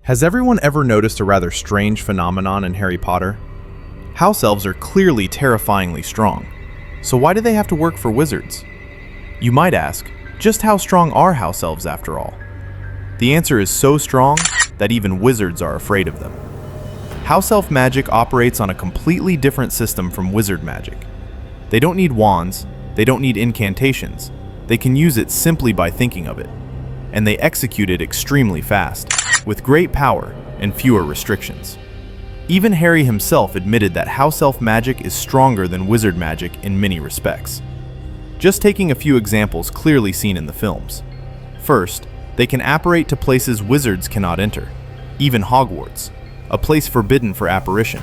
Has everyone ever noticed a rather strange phenomenon in Harry Potter? House elves are clearly terrifyingly strong, so why do they have to work for wizards? You might ask, just how strong are house elves after all? The answer is so strong that even wizards are afraid of them. House elf magic operates on a completely different system from wizard magic. They don't need wands, they don't need incantations, they can use it simply by thinking of it. And they execute it extremely fast, with great power and fewer restrictions. Even Harry himself admitted that house elf magic is stronger than wizard magic in many respects. Just taking a few examples clearly seen in the films. First, they can apparate to places wizards cannot enter, even Hogwarts, a place forbidden for apparition.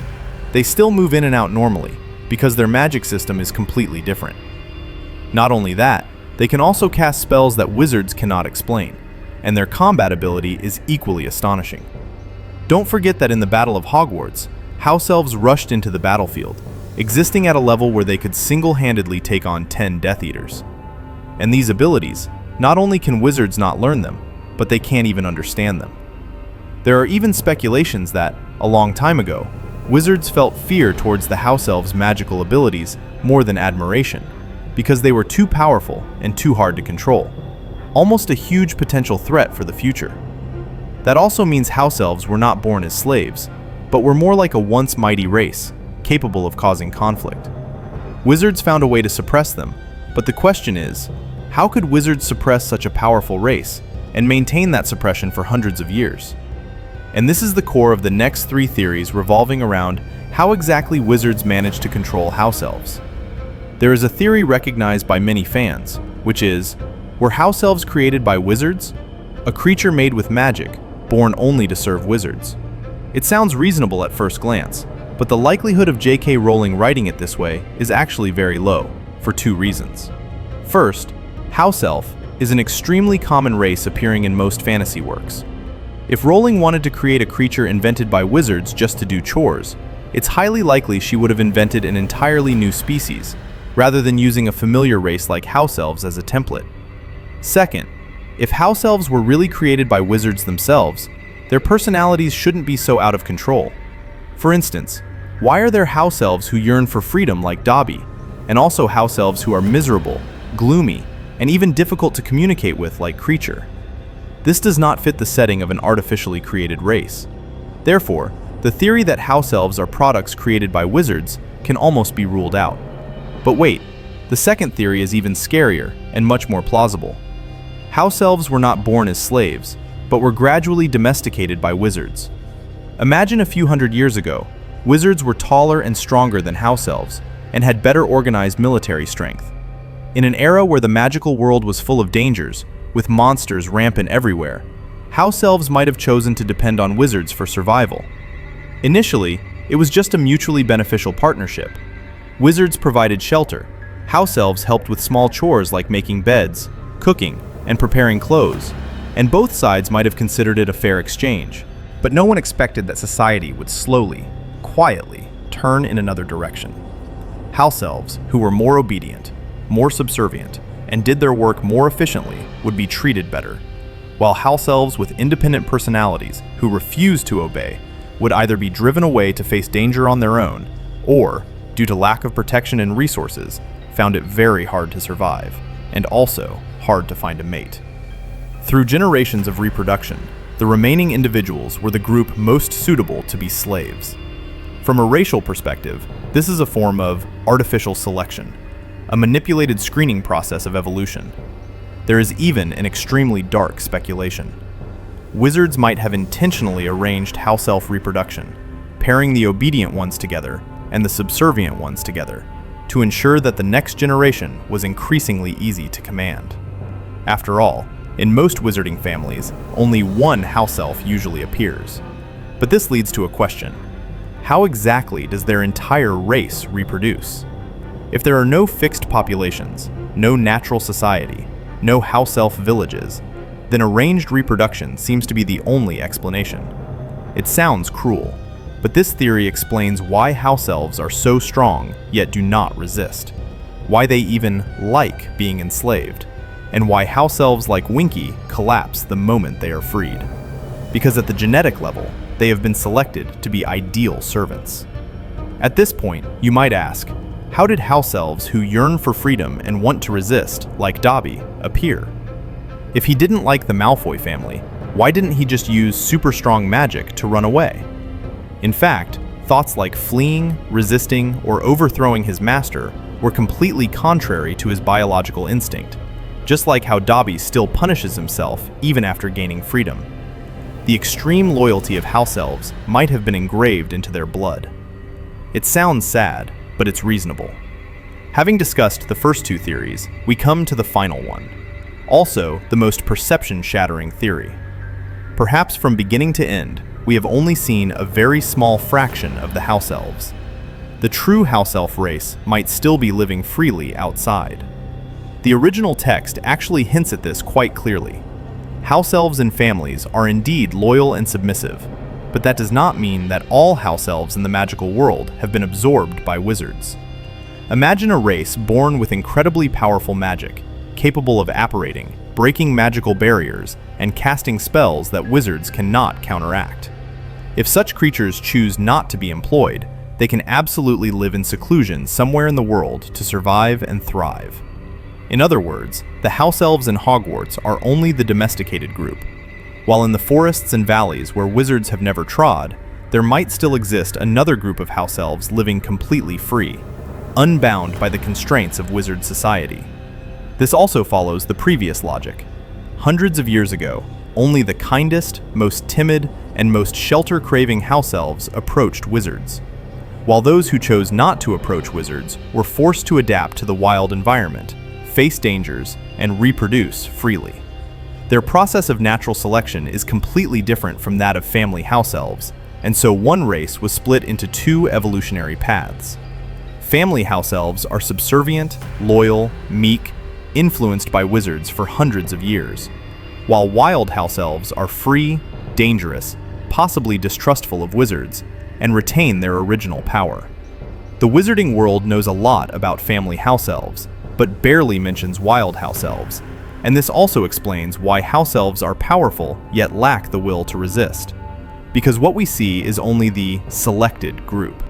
They still move in and out normally, because their magic system is completely different. Not only that, they can also cast spells that wizards cannot explain, and their combat ability is equally astonishing. Don't forget that in the Battle of Hogwarts, house elves rushed into the battlefield, existing at a level where they could single-handedly take on 10 Death Eaters. And these abilities, not only can wizards not learn them, but they can't even understand them. There are even speculations that, a long time ago, wizards felt fear towards the house elves' magical abilities more than admiration, because they were too powerful and too hard to control, almost a huge potential threat for the future. That also means house elves were not born as slaves, but were more like a once mighty race, capable of causing conflict. Wizards found a way to suppress them, but the question is, how could wizards suppress such a powerful race and maintain that suppression for hundreds of years? And this is the core of the next 3 theories revolving around how exactly wizards managed to control house elves. There is a theory recognized by many fans, which is, were house elves created by wizards? A creature made with magic, born only to serve wizards. It sounds reasonable at first glance, but the likelihood of J.K. Rowling writing it this way is actually very low, for 2 reasons. First, house elf is an extremely common race appearing in most fantasy works. If Rowling wanted to create a creature invented by wizards just to do chores, it's highly likely she would have invented an entirely new species, rather than using a familiar race like house elves as a template. Second, if house elves were really created by wizards themselves, their personalities shouldn't be so out of control. For instance, why are there house elves who yearn for freedom like Dobby, and also house elves who are miserable, gloomy, and even difficult to communicate with like Creature? This does not fit the setting of an artificially created race. Therefore, the theory that house elves are products created by wizards can almost be ruled out. But wait, the second theory is even scarier and much more plausible. House elves were not born as slaves, but were gradually domesticated by wizards. Imagine a few hundred years ago, wizards were taller and stronger than house elves, and had better organized military strength. In an era where the magical world was full of dangers, with monsters rampant everywhere, house elves might have chosen to depend on wizards for survival. Initially, it was just a mutually beneficial partnership. Wizards provided shelter, house elves helped with small chores like making beds, cooking, and preparing clothes, and both sides might have considered it a fair exchange. But no one expected that society would slowly, quietly, turn in another direction. House elves, who were more obedient, more subservient, and did their work more efficiently, would be treated better, while house elves with independent personalities who refused to obey would either be driven away to face danger on their own, or, due to lack of protection and resources, found it very hard to survive, and also hard to find a mate. Through generations of reproduction, the remaining individuals were the group most suitable to be slaves. From a racial perspective, this is a form of artificial selection, a manipulated screening process of evolution. There is even an extremely dark speculation. Wizards might have intentionally arranged house elf reproduction, pairing the obedient ones together and the subservient ones together, to ensure that the next generation was increasingly easy to command. After all, in most wizarding families, only one house elf usually appears. But this leads to a question. How exactly does their entire race reproduce? If there are no fixed populations, no natural society, no house elf villages, then arranged reproduction seems to be the only explanation. It sounds cruel, but this theory explains why house elves are so strong yet do not resist, why they even like being enslaved, and why house elves like Winky collapse the moment they are freed. because at the genetic level, they have been selected to be ideal servants. At this point, you might ask, how did house elves who yearn for freedom and want to resist, like Dobby, appear? If he didn't like the Malfoy family, why didn't he just use super strong magic to run away? In fact, thoughts like fleeing, resisting, or overthrowing his master were completely contrary to his biological instinct, just like how Dobby still punishes himself even after gaining freedom. The extreme loyalty of house elves might have been engraved into their blood. It sounds sad, but it's reasonable. Having discussed the first two theories, we come to the final one, also the most perception-shattering theory. Perhaps from beginning to end, we have only seen a very small fraction of the house elves. The true house elf race might still be living freely outside. The original text actually hints at this quite clearly. House elves and families are indeed loyal and submissive, but that does not mean that all house elves in the magical world have been absorbed by wizards. Imagine a race born with incredibly powerful magic, capable of apparating, breaking magical barriers, and casting spells that wizards cannot counteract. If such creatures choose not to be employed, they can absolutely live in seclusion somewhere in the world to survive and thrive. In other words, the house elves in Hogwarts are only the domesticated group, while in the forests and valleys where wizards have never trod, there might still exist another group of house elves living completely free, unbound by the constraints of wizard society. This also follows the previous logic. Hundreds of years ago, only the kindest, most timid, and most shelter-craving house elves approached wizards, while those who chose not to approach wizards were forced to adapt to the wild environment, face dangers, and reproduce freely. Their process of natural selection is completely different from that of family house elves, and so one race was split into two evolutionary paths. Family house elves are subservient, loyal, meek, influenced by wizards for hundreds of years, while wild house elves are free, dangerous, possibly distrustful of wizards, and retain their original power. The wizarding world knows a lot about family house elves, but barely mentions wild house elves, and this also explains why house elves are powerful yet lack the will to resist, because what we see is only the selected group.